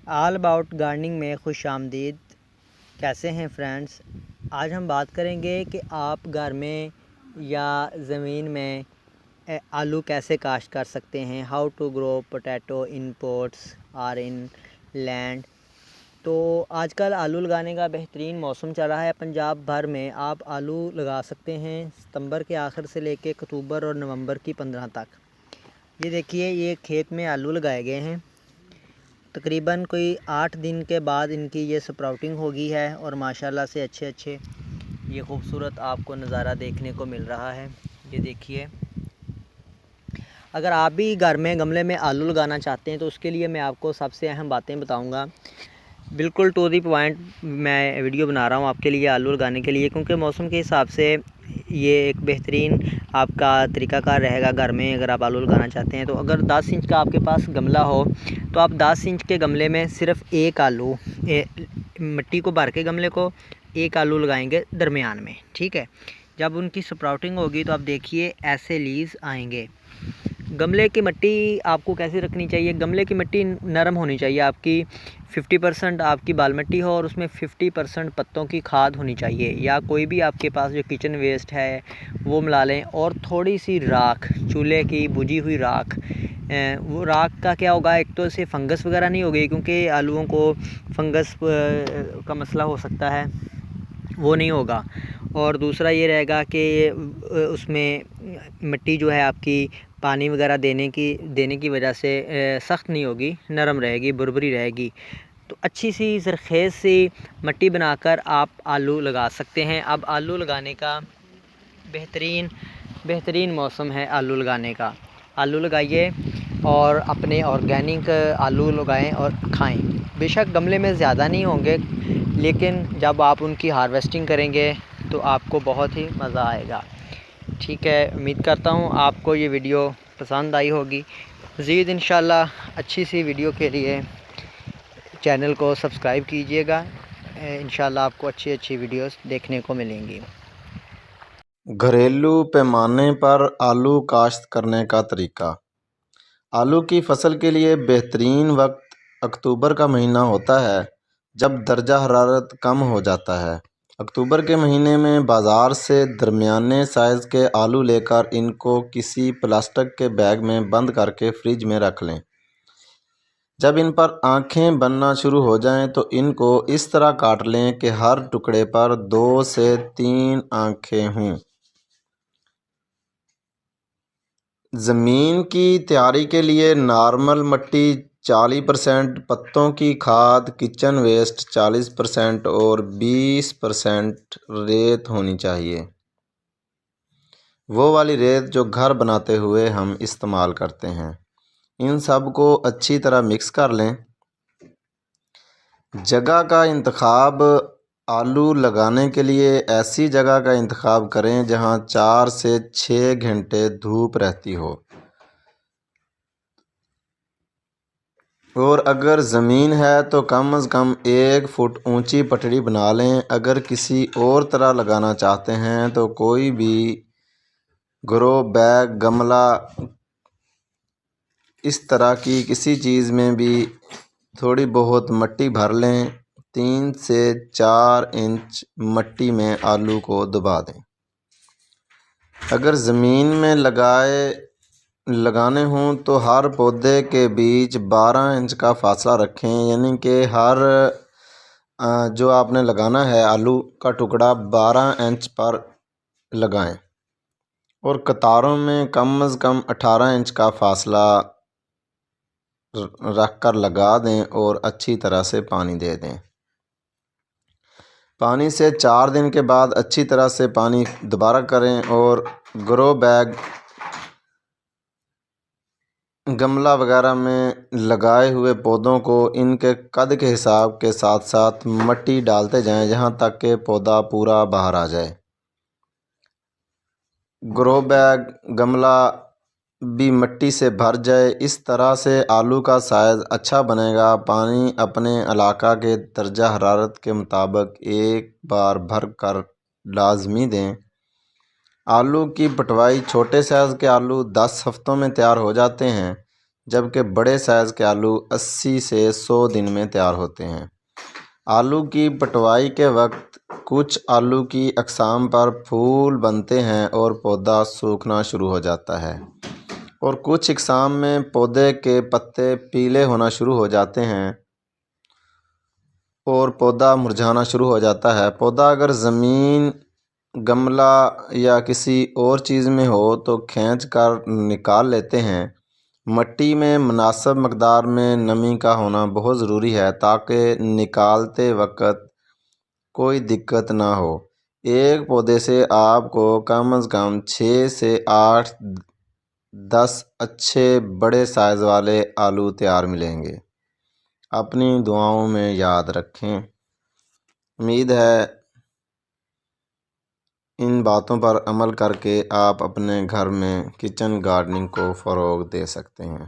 All about gardening میں خوش آمدید۔ کیسے ہیں فرینڈس؟ آج ہم بات کریں گے کہ آپ گھر میں یا زمین میں آلو کیسے کاشت کر سکتے ہیں، how to grow potato in pots اور ان لینڈ۔ تو آج کل آلو لگانے کا بہترین موسم چل رہا ہے پنجاب بھر میں۔ آپ آلو لگا سکتے ہیں ستمبر کے آخر سے لے کے اکتوبر اور نومبر کی 15 تک۔ یہ دیکھیے، یہ کھیت میں آلو لگائے گئے ہیں۔ تقریباً کوئی 8 دن کے بعد ان کی یہ سپراؤٹنگ ہو گئی ہے اور ماشاءاللہ سے اچھے یہ خوبصورت آپ کو نظارہ دیکھنے کو مل رہا ہے۔ یہ دیکھیے، اگر آپ بھی گھر میں گملے میں آلو لگانا چاہتے ہیں تو اس کے لیے میں آپ کو سب سے اہم باتیں بتاؤں گا۔ بالکل ٹو دی پوائنٹ میں ویڈیو بنا رہا ہوں آپ کے لیے آلو لگانے کے لیے، کیونکہ موسم کے حساب سے یہ ایک بہترین آپ کا طریقہ کار رہے گا گھر میں اگر آپ آلو لگانا چاہتے ہیں تو۔ اگر 10 انچ کا آپ کے پاس گملہ ہو تو آپ 10 انچ کے گملے میں صرف ایک آلو، مٹی کو بھر کے گملے کو ایک آلو لگائیں گے درمیان میں، ٹھیک ہے۔ جب ان کی سپراؤٹنگ ہوگی تو آپ دیکھیے ایسے لیز آئیں گے۔ گملے کی مٹی آپ کو کیسی رکھنی چاہیے؟ گملے کی مٹی نرم ہونی چاہیے، آپ کی 50% آپ کی بال مٹی ہو اور اس میں 50% پتوں کی کھاد ہونی چاہیے، یا کوئی بھی آپ کے پاس جو کچن ویسٹ ہے وہ ملا لیں، اور تھوڑی سی راکھ، چولہے کی بجھی ہوئی راکھ۔ وہ راکھ کا کیا ہوگا، ایک تو اسے فنگس وغیرہ نہیں ہوگی، کیونکہ آلوؤں کو فنگس کا مسئلہ ہو سکتا ہے، وہ نہیں ہوگا۔ اور دوسرا یہ رہے گا کہ اس میں مٹی جو ہے آپ کی پانی وغیرہ دینے کی وجہ سے سخت نہیں ہوگی، نرم رہے گی، بربری رہے گی۔ تو اچھی سی زرخیز سی مٹی بنا کر آپ آلو لگا سکتے ہیں۔ اب آلو لگانے کا بہترین موسم ہے آلو لگانے کا۔ آلو لگائیے اور اپنے آرگینک آلو لگائیں اور کھائیں۔ بے شک گملے میں زیادہ نہیں ہوں گے، لیکن جب آپ ان کی ہارویسٹنگ کریں گے تو آپ کو بہت ہی مزہ آئے گا۔ ٹھیک ہے، امید کرتا ہوں آپ کو یہ ویڈیو پسند آئی ہوگی۔ مزید انشاءاللہ اچھی سی ویڈیو کے لیے چینل کو سبسکرائب کیجیے گا۔ انشاءاللہ آپ کو اچھی ویڈیوز دیکھنے کو ملیں گی۔ گھریلو پیمانے پر آلو کاشت کرنے کا طریقہ۔ آلو کی فصل کے لیے بہترین وقت اکتوبر کا مہینہ ہوتا ہے، جب درجہ حرارت کم ہو جاتا ہے۔ اکتوبر کے مہینے میں بازار سے درمیانے سائز کے آلو لے کر ان کو کسی پلاسٹک کے بیگ میں بند کر کے فریج میں رکھ لیں۔ جب ان پر آنکھیں بننا شروع ہو جائیں تو ان کو اس طرح کاٹ لیں کہ ہر ٹکڑے پر 2 سے 3 آنکھیں ہوں۔ زمین کی تیاری کے لیے نارمل مٹی 40%، پتوں کی کھاد، کچن ویسٹ 40% اور 20% ریت ہونی چاہیے، وہ والی ریت جو گھر بناتے ہوئے ہم استعمال کرتے ہیں۔ ان سب کو اچھی طرح مکس کر لیں۔ جگہ کا انتخاب۔ آلو لگانے کے لیے ایسی جگہ کا انتخاب کریں جہاں 4 سے 6 گھنٹے دھوپ رہتی ہو، اور اگر زمین ہے تو کم از کم 1 فٹ اونچی پٹڑی بنا لیں۔ اگر کسی اور طرح لگانا چاہتے ہیں تو کوئی بھی گرو بیگ، گملہ، اس طرح کی کسی چیز میں بھی تھوڑی بہت مٹی بھر لیں۔ 3 سے 4 انچ مٹی میں آلو کو دبا دیں۔ اگر زمین میں لگانے ہوں تو ہر پودے کے بیچ 12 انچ کا فاصلہ رکھیں، یعنی کہ ہر جو آپ نے لگانا ہے آلو کا ٹکڑا 12 انچ پر لگائیں، اور قطاروں میں کم از کم 18 انچ کا فاصلہ رکھ کر لگا دیں اور اچھی طرح سے پانی دے دیں۔ پانی سے 4 دن کے بعد اچھی طرح سے پانی دوبارہ کریں، اور گرو بیگ، گملہ وغیرہ میں لگائے ہوئے پودوں کو ان کے قد کے حساب کے ساتھ ساتھ مٹی ڈالتے جائیں یہاں تک کہ پودا پورا باہر آ جائے۔ گرو بیگ، گملہ بھی مٹی سے بھر جائے۔ اس طرح سے آلو کا سائز اچھا بنے گا۔ پانی اپنے علاقہ کے درجہ حرارت کے مطابق ایک بار بھر کر لازمی دیں۔ آلو کی پٹوائی۔ چھوٹے سائز کے آلو 10 ہفتوں میں تیار ہو جاتے ہیں، جبکہ بڑے سائز کے آلو 80 سے 100 دن میں تیار ہوتے ہیں۔ آلو کی پٹوائی کے وقت کچھ آلو کی اقسام پر پھول بنتے ہیں اور پودا سوکھنا شروع ہو جاتا ہے، اور کچھ اقسام میں پودے کے پتے پیلے ہونا شروع ہو جاتے ہیں اور پودا مرجھانا شروع ہو جاتا ہے۔ پودا اگر زمین، گملہ یا کسی اور چیز میں ہو تو کھینچ کر نکال لیتے ہیں۔ مٹی میں مناسب مقدار میں نمی کا ہونا بہت ضروری ہے تاکہ نکالتے وقت کوئی دقت نہ ہو۔ ایک پودے سے آپ کو کم از کم 6 سے 10 اچھے بڑے سائز والے آلو تیار ملیں گے۔ اپنی دعاؤں میں یاد رکھیں۔ امید ہے ان باتوں پر عمل کر کے آپ اپنے گھر میں کچن گارڈننگ کو فروغ دے سکتے ہیں۔